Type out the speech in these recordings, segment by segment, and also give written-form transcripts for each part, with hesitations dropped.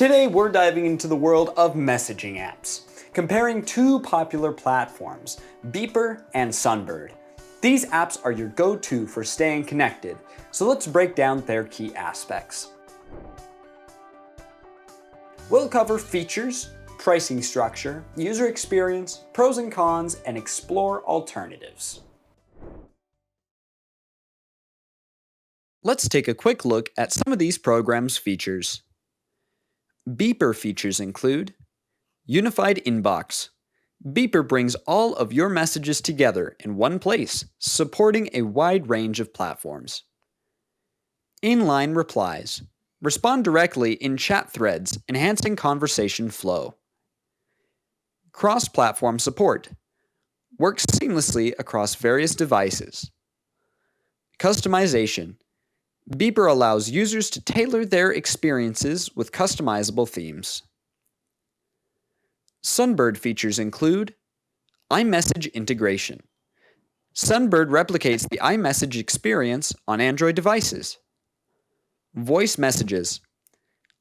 Today we're diving into the world of messaging apps, comparing two popular platforms, Beeper and Sunbird. These apps are your go-to for staying connected, so let's break down their key aspects. We'll cover features, pricing structure, user experience, pros and cons, and explore alternatives. Let's take a quick look at some of these programs' features. Beeper features include Unified Inbox. Beeper brings all of your messages together in one place, supporting a wide range of platforms. Inline Replies. Respond directly in chat threads, enhancing conversation flow. Cross-platform support. Works seamlessly across various devices. Customization. Beeper allows users to tailor their experiences with customizable themes. Sunbird features include iMessage integration. Sunbird replicates the iMessage experience on Android devices. Voice messages.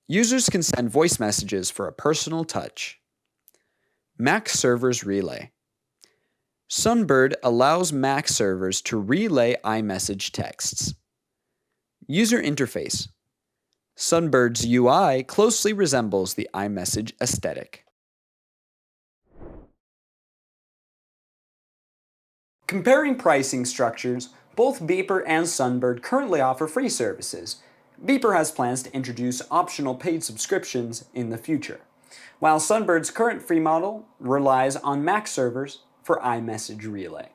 Users can send voice messages for a personal touch. Mac servers relay. Sunbird allows Mac servers to relay iMessage texts. User interface. Sunbird's UI closely resembles the iMessage aesthetic. Comparing pricing structures, both Beeper and Sunbird currently offer free services. Beeper has plans to introduce optional paid subscriptions in the future, while Sunbird's current free model relies on Mac servers for iMessage relay.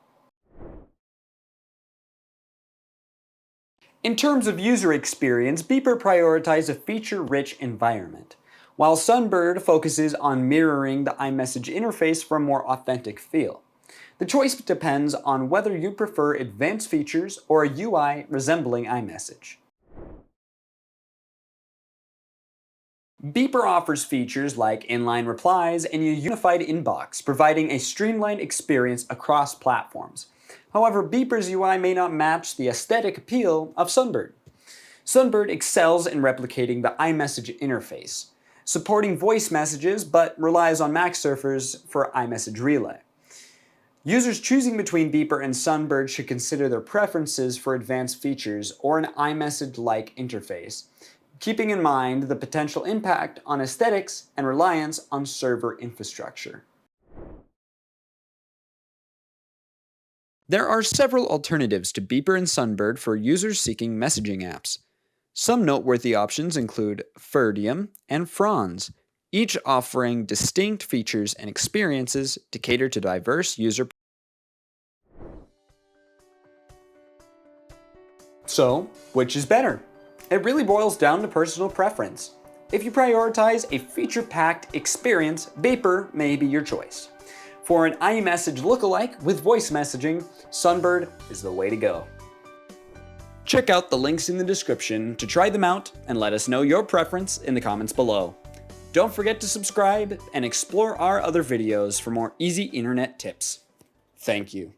In terms of user experience, Beeper prioritizes a feature-rich environment, while Sunbird focuses on mirroring the iMessage interface for a more authentic feel. The choice depends on whether you prefer advanced features or a UI resembling iMessage. Beeper offers features like inline replies and a unified inbox, providing a streamlined experience across platforms. However, Beeper's UI may not match the aesthetic appeal of Sunbird. Sunbird excels in replicating the iMessage interface, supporting voice messages but relies on Mac servers for iMessage relay. Users choosing between Beeper and Sunbird should consider their preferences for advanced features or an iMessage-like interface, keeping in mind the potential impact on aesthetics and reliance on server infrastructure. There are several alternatives to Beeper and Sunbird for users seeking messaging apps. Some noteworthy options include Ferdium and Franz, each offering distinct features and experiences to cater to diverse user. So, which is better? It really boils down to personal preference. If you prioritize a feature-packed experience, Beeper may be your choice. For an iMessage lookalike with voice messaging, Sunbird is the way to go. Check out the links in the description to try them out and let us know your preference in the comments below. Don't forget to subscribe and explore our other videos for more easy internet tips. Thank you.